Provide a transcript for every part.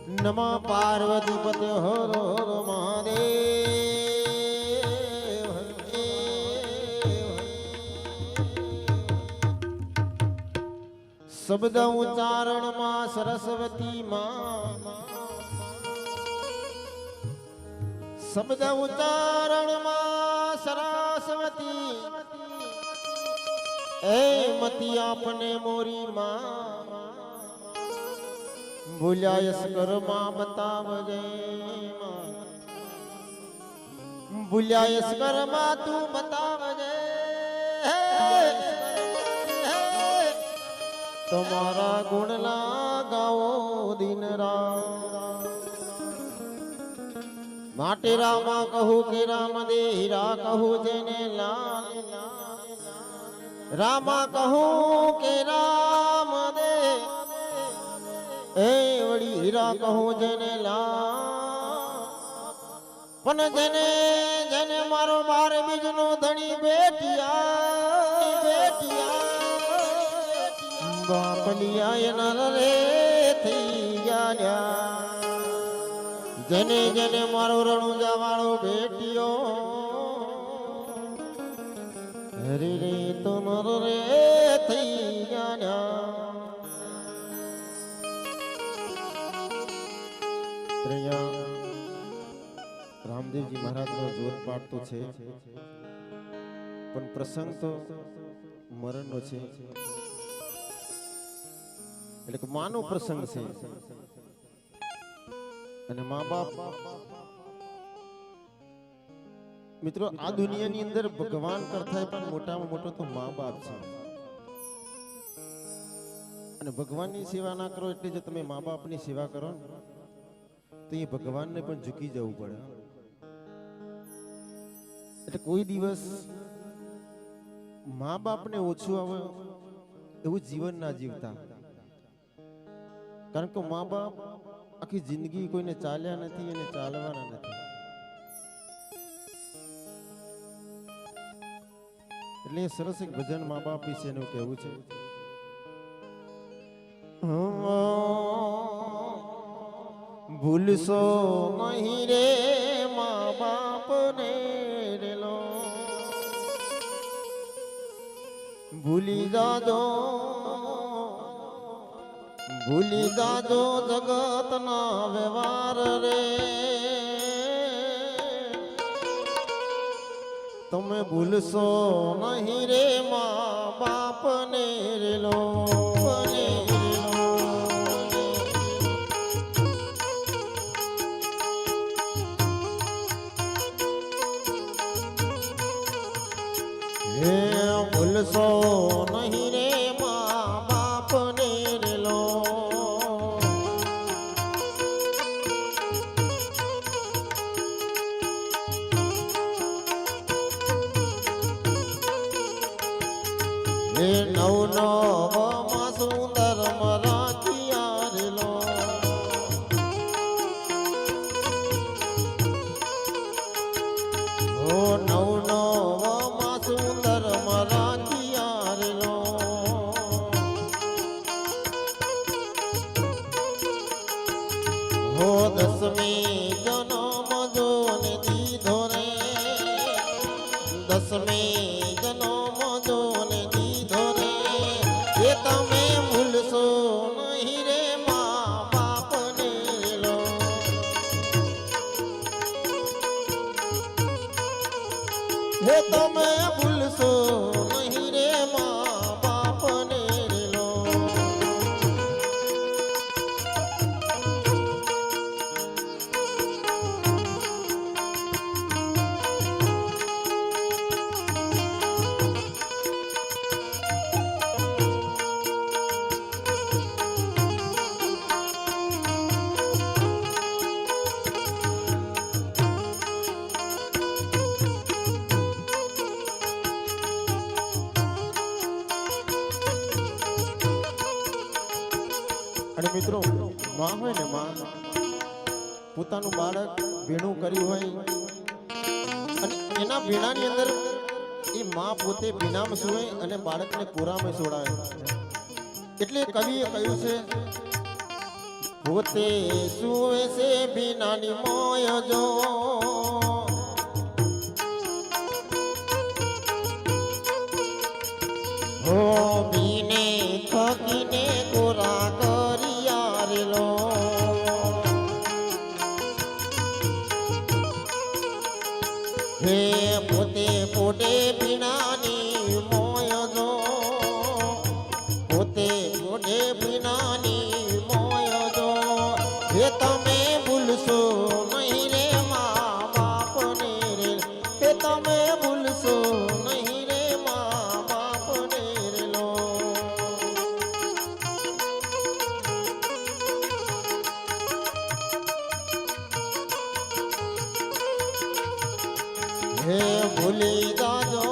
નમઃ પાર્વતી પતે હર હર મહાદેવ. શબ્દ ઉચ્ચારણમાં સરસ્વતી માં, શબ્દ ઉચ્ચારણમાં સરસ્વતી એ મતી આપને મોરી માં. ભૂલ્યાયસ કરમાં બતાવજે માં, ભૂલ્યાયસ કરમાં તું બતાવજે. તમારા ગુણલા ગાઓ દિન રાત. માટે રામા કહું કે રામ દે હીરા કહું જેને લાલ. રામા કહું કે રામ દે એ વળી હીરા કહું જેને લા. પણ જેને જેને મારો બાર બીજનો ધણી બેટિયા બાપલિયા એના રે થઈ ગયા. જેને જેને મારો રણુજા વાળો બેટિયો હરે રે તો નર રે થઈ ગયા. રામદેવજી મહારાજનો જોર પાઠ તો છે, પણ પ્રસંગ તો મરણનો છે. એટલે કે માનો પ્રસંગ છે. અને મા બાપ મિત્રો આ દુનિયાની અંદર ભગવાન કરતા પણ મોટામાં મોટો તો મા બાપ છે. અને ભગવાનની સેવા ના કરો એટલે જો તમે મા બાપની સેવા કરો તો એ ભગવાનને પણ ઝૂકી જવું પડે. એટલે કોઈ દિવસ મા બાપને ઓછું આવે એવું જીવન ના જીવતા. કારણ કે મા બાપ આખી જિંદગી કોઈને ચાલ્યા નથી અને ચાલવાના નથી. એટલે સરસ એક ભજન મા બાપ વિશે એનું કહેવું છે. ભૂલશો નહીં રે મા બાપ ને રેલો, ભૂલી જાજો જગત ના વ્યવહાર રે. તમે ભૂલશો નહીં રે મા બાપ ને રેલો. ભૂલશો નહીં રે મા બાપ ને રેલો. હે નવ નવમાં સુંદર મરાઠિયા રેલો. હો નવ નવમાં સુંદર મરાઠિયા રેલો. હો દસમી જન્મ જોને દીધો રે, દસમી જન્મ જોને દીધો રે. એ તમે ભૂલશો નહીં રે મા બાપ ને રેલો. હે તમે ભૂલશો નહીં રે મા બાપ ને રેલો. અને મિત્રો માં હોય ને માં પોતાનું બાળક ભીણું કર્યું હોય અને એના ભીણાની અંદર એ માં પોતે ભીણામાં સૂવે અને બાળકને કોરામાં સોડાવે. એટલે કવિએ કહ્યું છે પોતે સુવે છે ભીનાની મોય જો હો ભીને થકીને કોરા કર્યા રેલો હે પોતે પોતે ભીનાની મોય જો પોતે પોતે ભીનાની મોય જો હે તમે ભૂલશો નહીં રે મા બાપને રે હે તમે ભૂલશો નહીં રે મા બાપને રે લો હે ભૂલી જાજો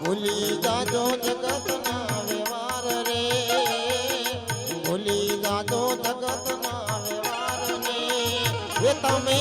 ભૂલી જાજો જગતના વ્યવહાર રે ભૂલી જાજો જગતના વ્યવહાર ને એ તમે